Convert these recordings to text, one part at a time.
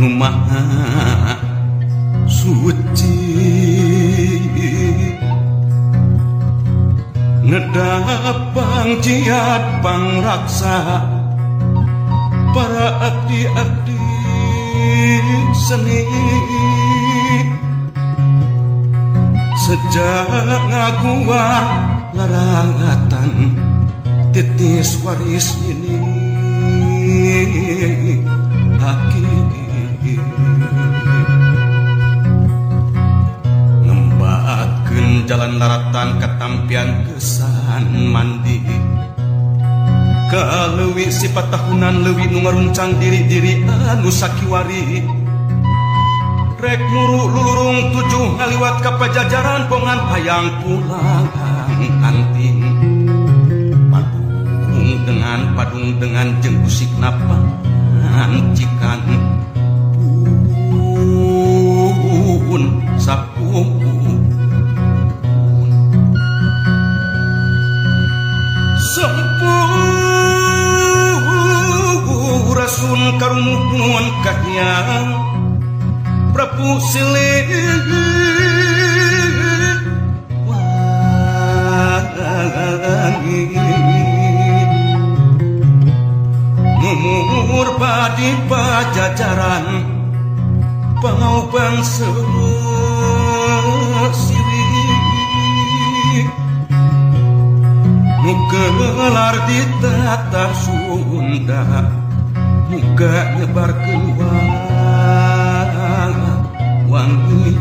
nu maha suci ngedapang jiat pangraksa para abdi-abdi seni sejak ngaguar larangatan titis waris ini ngembakeun jalan laratan katampian kesan mandi kaleuwih sifat tahunan leuwih nu ngaruncang diri-diri anu sakiwari rek muru lulurung tujuh ngaliwat ka pajajaran pongan hayang pulang anting padung dengan jeung usikna pancikan pun sapuun sampurasun karumuhun kahyang Prabu Silih wangi Mumur badi pajajaran pangaubang siwi nugelar di tatar Sunda muga nyebar keluar wangi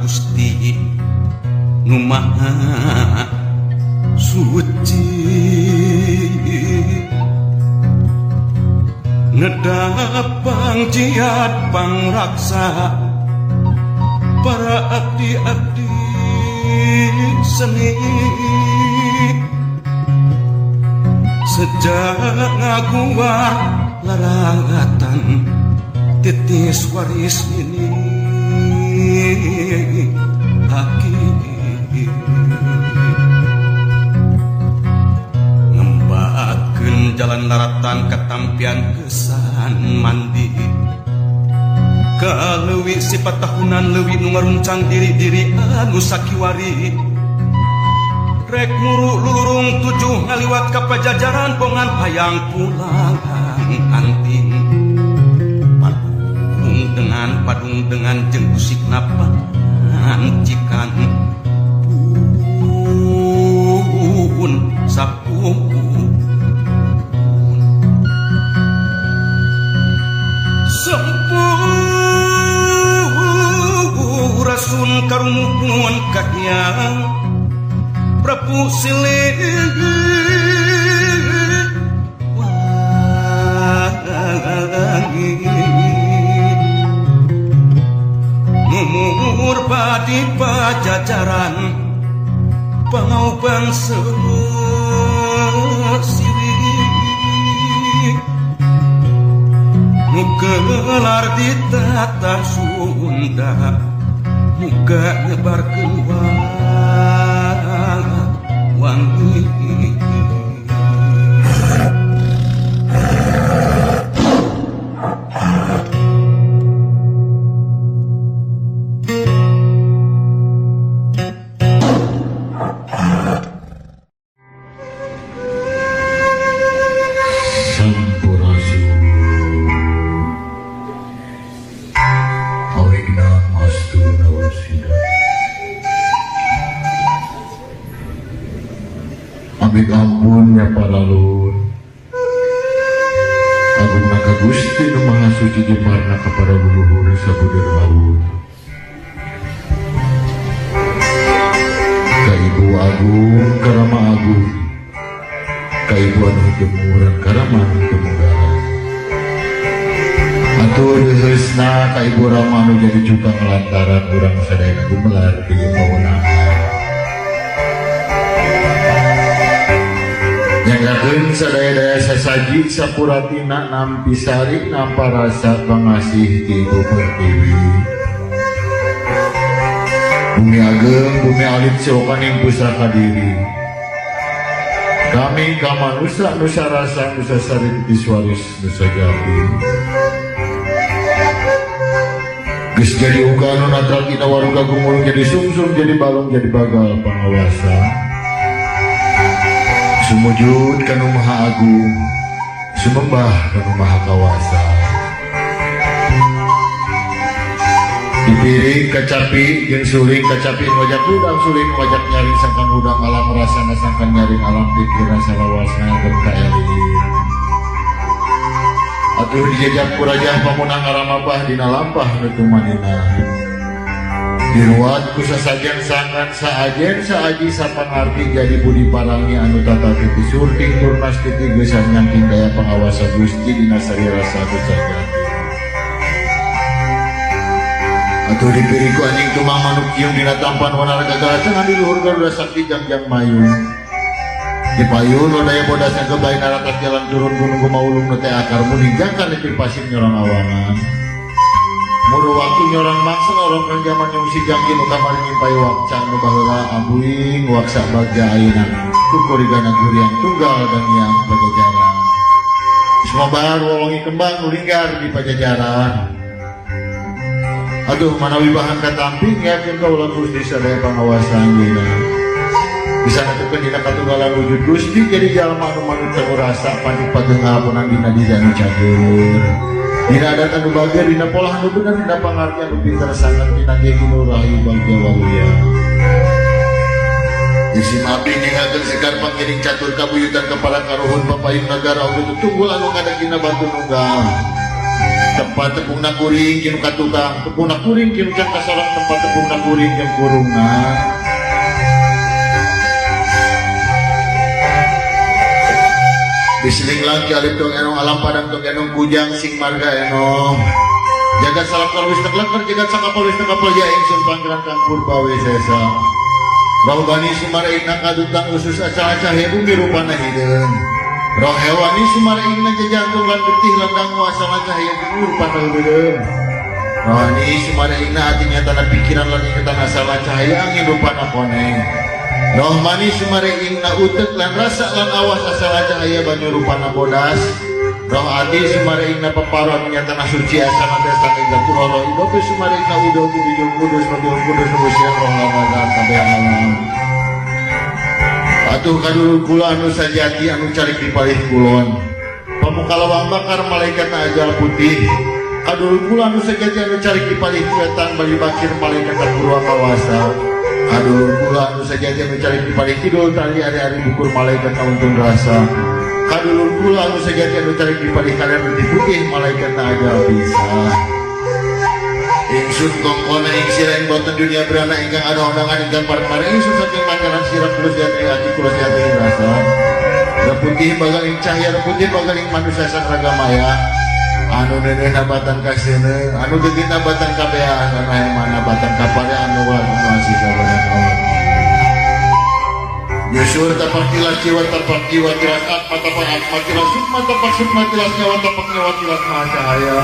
Gusti nu maha suci ngedapang jiat pangraksa para abdi-abdi seni sejak ngaguar larangatan titis waris ini ngembakeun jalan laratan katampian kesan mandi kaleuwih sifat tahunan leuwih nu ngaruncang diri-diri anu sakiwari rek muru lulurung tujuh ngaliwat ka pajajaran pongan hayang pulang anting padung dengan jeung usikna pancikan pun sapuun sampurasun karumuhun kahyang Prabu Silih wangi Mumur badi pajajaran pangaubang siwi nugelar di tatar Sunda muga nyebar keluar wangi Sampurasun. Awe abik ampunnya para lur. Agung Naga Gusti Nu Maha Suci Jemarna kepada leluhur sabudir laut. Ka Ibu Agung Karama Agung, ka Ibu anu demuran Karama anu demuran. Atur deusna ka Ibu Rama anu jadi cukang lantaran urang sadaya gumelar di pawenangan. Nyanggakeun sadaya-daya sasaji sapuratina nampi sari nampa rasa pangasih ti Ibu Pertiwi. Bumi ageng, bumi alit siokaning pusaka diri. Kami kamanusa nusa rasa nusa sari tiswaris nusa jati. Geus jadi uga anu natral tina waruga gumulung jadi sumsum jadi balong jadi bagal pangawasa. Sumujud kanu Maha Agung, sumembah kanu Maha Kawasa. Dipiring kacapi jeung suling kacapi wajak udang suling wajak nyaring sangkan udang alam rasana sangkan nyaring alam pikiran salawasna keur kaelir. Atuh dijajak kurajah pamunang aramabah dina lampah nutumanina. Diruat ku sasajen sangan saajen saaji sapangarti jadi budi parangi anu tata titi surting turnas titi gesan nyangking daya pengawasa Gusti dina sari rasa sajati. Atuh dipiriku anjing tumang manuk kiung dina tampan warna gagasan di luhur Garuda Sakti jangjang mayung. Di payun daya bodasnya kebaik naratas jalan turun gunung kumaulung nete akar muninggang kan di pasir nyorang awangan. Muru waktu nyorang maksa orang kan zaman yang si jangkin utamari nyimpai waksa nu baheula abuing waksa bagja ayeuna tukurigana guriang tunggal dan yang pajajaran. Sumabar wawongi kembang nulinggar di pajajaran. Aduh manawi bahan katamping yakin kaulah Gusti sadaya pangawasan dina. Bisa ngaturkeun dina katunggalan wujud Gusti jadi jalma anu manut teu rasa panik pageungapunan dina didanu cager. Dina adat anu bager dina pola anu bener dina pangarti anu pinter sangat dina jadi nu rahayu bagja waluya. Isim abdi ningakeun sekar pangiring catur kabuyutan kepala karuhun papayun nagara udah tunggul anu ngadeg dina batu nunggal. Tempat tepungna kuring kinu katukang tepungna kuring kinu can kasorong tempat tepungna kuring jeung kurungna. Bisling lagi alip dong enong alam padang dong enong kujang sing marga enong. Jagat salam karwis teklekar jagat sakapal wis tekapal ya ingsun panggilan kang purbawe sesa. Rohbani sumaraingna kadutang usus aca-aca hebu mirupana hideung. Roh hewani sumaraingna jajantung lan getih landang muasana cahaya mirupana hideung. Rohani sumaraingna hatinya tanah pikiran lan ingatan asala cahaya angin rupana koneng. Rohmani sumaraingna utek lan rasa lan awas asala cahaya banyu rupana bodas. Roh adi sumaraingna peparon nyatana suci asana desana igatur roh idope sumaraingna udah kudus kudus kudus nusian roh lamadan kabeh alam. Atuh kadulur kula anu sajati anu carik di palih kulon. Pamuka lawang bakar malaikat ajal putih. Kadulur kula anu sajati anu carik di palih wetan bali bakir malaikat purwa kawasa. Kadulur kula anu sajati anu carik di palih kidul tali ari-ari bukur malaikat nauntun rasa. Kadulur kula anu sajati anu carik di palih kalian putih malaikat ajal bisa. Ingsun kongkona ing sirain boten dunia berana ingkang ada undangan ingkang parmare ingsun saking pancaran sirap kulus jati ati kulus jati rasa. Reputih bagal ing cahya reputih bagal ing manusia sang raga maya. Anu neuneuh nabatan kaseuneu anu geugit nabatan kabehan anu hayang nabatan kapare anu wae masih sabarang Allah. Yusur tapak tilas jiwa tapak jiwa tilas atma tapak atma tilas sukma tapak sukma tilas nyawa tapak nyawa tilas maha cahaya.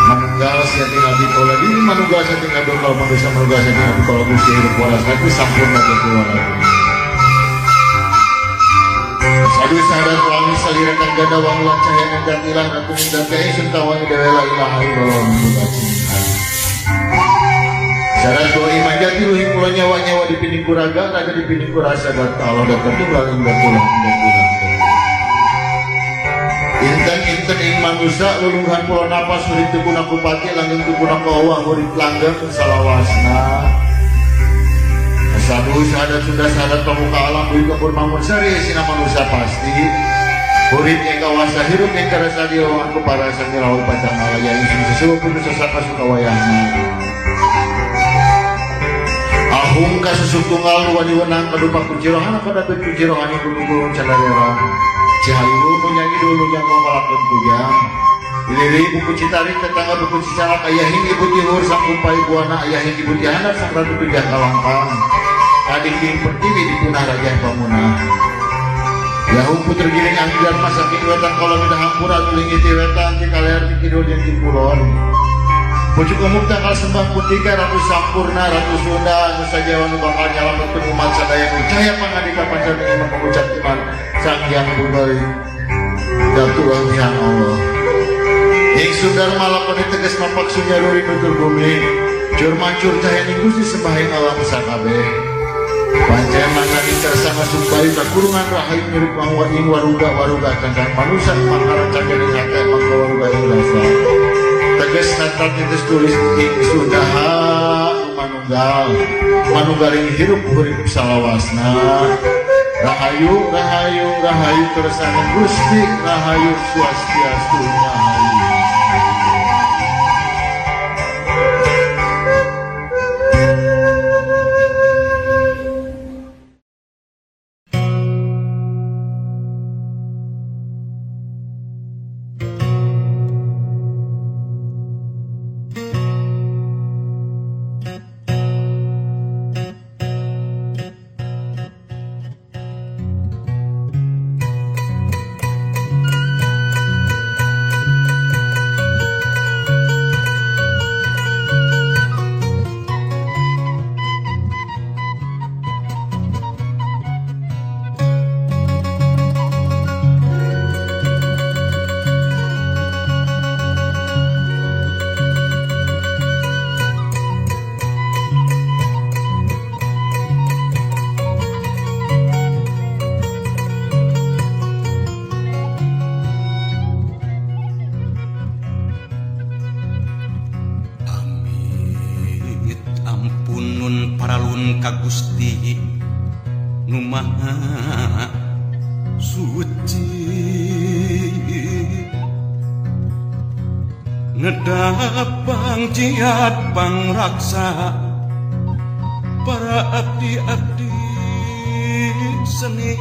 Manunggal setting abdi kala diri manunggal setting abdi kala manusia manunggal setting abdi kala Gusti hidup waras lagi sampurna jadi waras. Sadu sahadat wangi salirakan gada wangulan cahaya ngajatilah ratu mindan kaya suntawangi dewela ilaha illallah muda cinta. Syarat doa iman jati luhing kula nyawa-nyawa di pining kuraga raga di pining kurasa data Allah dan tertunggal hingga pulang Inten ing manusia lulunghan pulau napas murid tukuna kupati langgeng tukuna kawa murid langgeng salawasna sabu sahadat sudah sahadat pemuka alam bui kebun mamun sari sina manusia pasti urip yang kawasa hirup yang karasa dio aku para sanirau pacang alaya isin sesuatu pun sesapa suka wayangna ahung ka susutunggal wani wenang kadupa kucirohan pada kucirohan ibu gulung cadarera cihayu menyanyi dulu yang mau melakukan kujang Iliri buku citarik tetangga buku cicarak ayahin ibu tihur sang kumpai buana ayahin ibu tihanak sang ratu tujah kalangkang adik king pertiwi di punah raja pamunah Yahum puter giring anggilan masakin wetan kalau minta hampura tuling iti wetan di kaler di kidul yang di kulon pucuk umum tanggal sembah putika ratu sampurna ratu sunda nusa jawa nu bakal nyalam bertemu umat sadaya percaya pangadika panjang dengan mengucap iman sang yang budari datulah yang Allah Ing sundar malapun diteges napak sunyaruri nutur bumi Jur mancur cahaya ninggus disembahin alam sakabe Pancen mangga dikersana sumbayu kakurungan rahayu mirip mangwa ing waruga kandang manusia mangkaran cagari hati mangga waruga ing rasa Teges natal titis tulis ing sundaha manunggaling hirup urip salawasna Rahayu kersana Gusti rahayu swastiastu rahayu Ka Gusti nu maha suci ngedapang jiat pangraksa para abdi-abdi seni